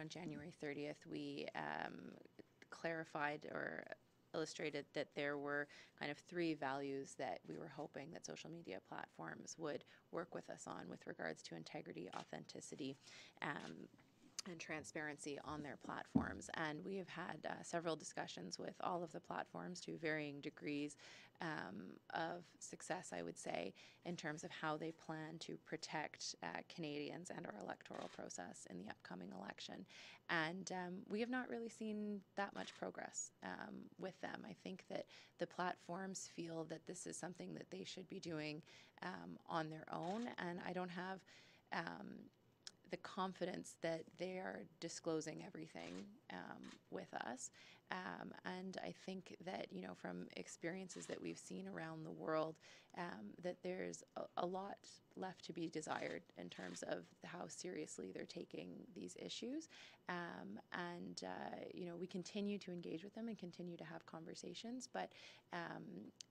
on January 30th, we clarified or illustrated that there were kind of 3 values that we were hoping that social media platforms would work with us on with regards to integrity, authenticity, and transparency on their platforms. And we have had several discussions with all of the platforms to varying degrees of success, I would say, in terms of how they plan to protect Canadians and our electoral process in the upcoming election. And we have not really seen that much progress with them. I think that the platforms feel that this is something that they should be doing on their own, and I don't have the confidence that they are disclosing everything with us. And I think that, you know, from experiences that we've seen around the world, that there's a lot left to be desired in terms of how seriously they're taking these issues. You know, we continue to engage with them and continue to have conversations, but,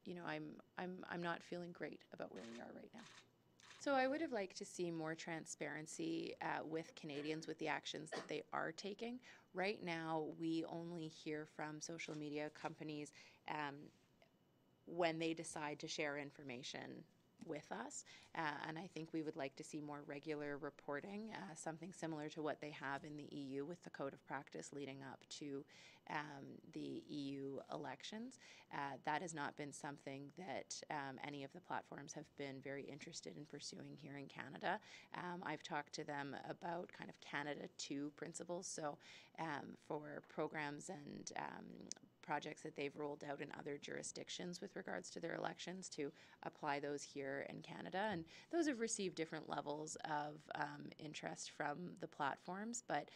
you know, I'm not feeling great about where we are right now. So I would have liked to see more transparency with Canadians with the actions that they are taking. Right now, we only hear from social media companies when they decide to share information with us, and I think we would like to see more regular reporting, something similar to what they have in the EU with the code of practice leading up to the EU elections. That has not been something that any of the platforms have been very interested in pursuing here in Canada. I've talked to them about kind of Canada 2 principles, so for programs and projects that they've rolled out in other jurisdictions with regards to their elections to apply those here in Canada. And those have received different levels of interest from the platforms, but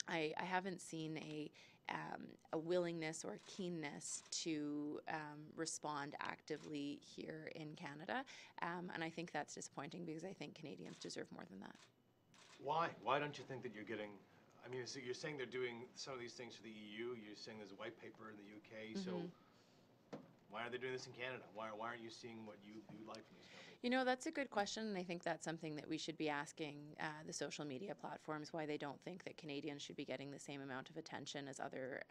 I haven't seen a willingness or keenness to respond actively here in Canada. And I think that's disappointing because I think Canadians deserve more than that. Why? Why don't you think that you're getting... I mean, so you're saying they're doing some of these things for the EU. You're saying there's a white paper in the UK. So why are they doing this in Canada? Why aren't you seeing what you like from these companies? You know, that's a good question, and I think that's something that we should be asking the social media platforms, why they don't think that Canadians should be getting the same amount of attention as other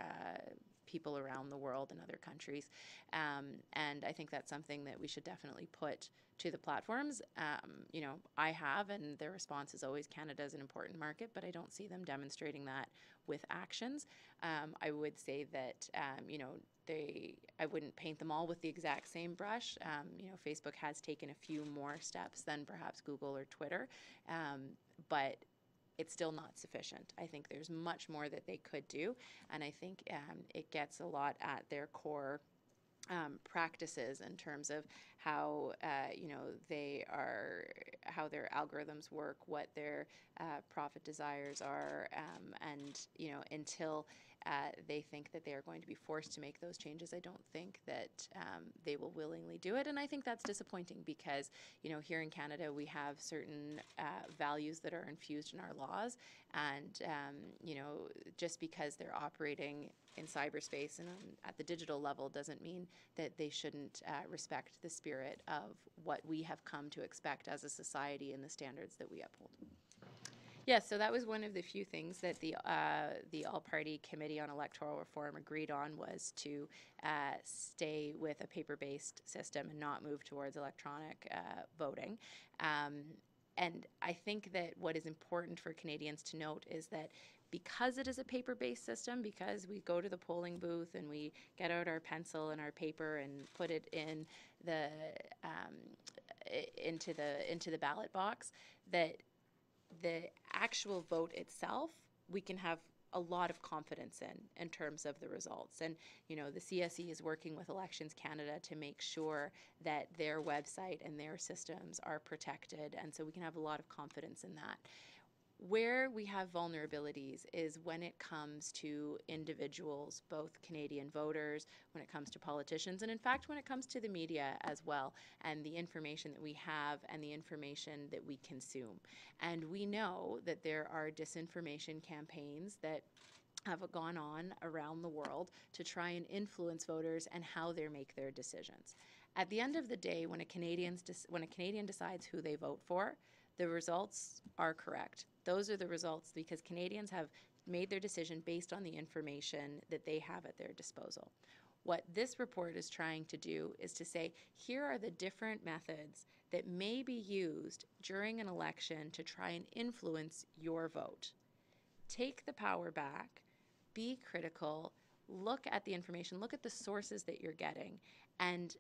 people around the world in other countries. And I think that's something that we should definitely put to the platforms. You know, I have, and their response is always Canada is an important market, but I don't see them demonstrating that with actions. I would say that, you know, I wouldn't paint them all with the exact same brush. You know, Facebook has taken a few more steps than perhaps Google or Twitter, but it's still not sufficient. I think there's much more that they could do, and I think it gets a lot at their core practices in terms of how you know, how their algorithms work, what their profit desires are, and you know, until they think that they are going to be forced to make those changes, I don't think that they will willingly do it. And I think that's disappointing because, you know, here in Canada we have certain values that are infused in our laws, and you know, just because they're operating in cyberspace and at the digital level doesn't mean that they shouldn't respect the spirit of what we have come to expect as a society and the standards that we uphold. Yes, so that was one of the few things that the All-Party Committee on Electoral Reform agreed on, was to stay with a paper-based system and not move towards electronic voting. And I think that what is important for Canadians to note is that because it is a paper-based system, because we go to the polling booth and we get out our pencil and our paper and put it in the into the ballot box, that the actual vote itself, we can have a lot of confidence in terms of the results. And, you know, the CSE is working with Elections Canada to make sure that their website and their systems are protected, and so we can have a lot of confidence in that. Where we have vulnerabilities is when it comes to individuals, both Canadian voters, when it comes to politicians, and in fact when it comes to the media as well, and the information that we have and the information that we consume. And we know that there are disinformation campaigns that have gone on around the world to try and influence voters and how they make their decisions. At the end of the day, when a Canadian decides who they vote for, the results are correct. Those are the results because Canadians have made their decision based on the information that they have at their disposal. What this report is trying to do is to say, here are the different methods that may be used during an election to try and influence your vote. Take the power back, be critical, look at the information, look at the sources that you're getting, and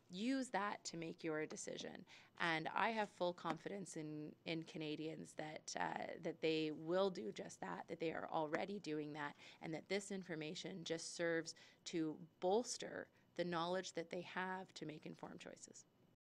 use that to make your decision. And I have full confidence in Canadians that they will do just that they are already doing that, and that this information just serves to bolster the knowledge that they have to make informed choices.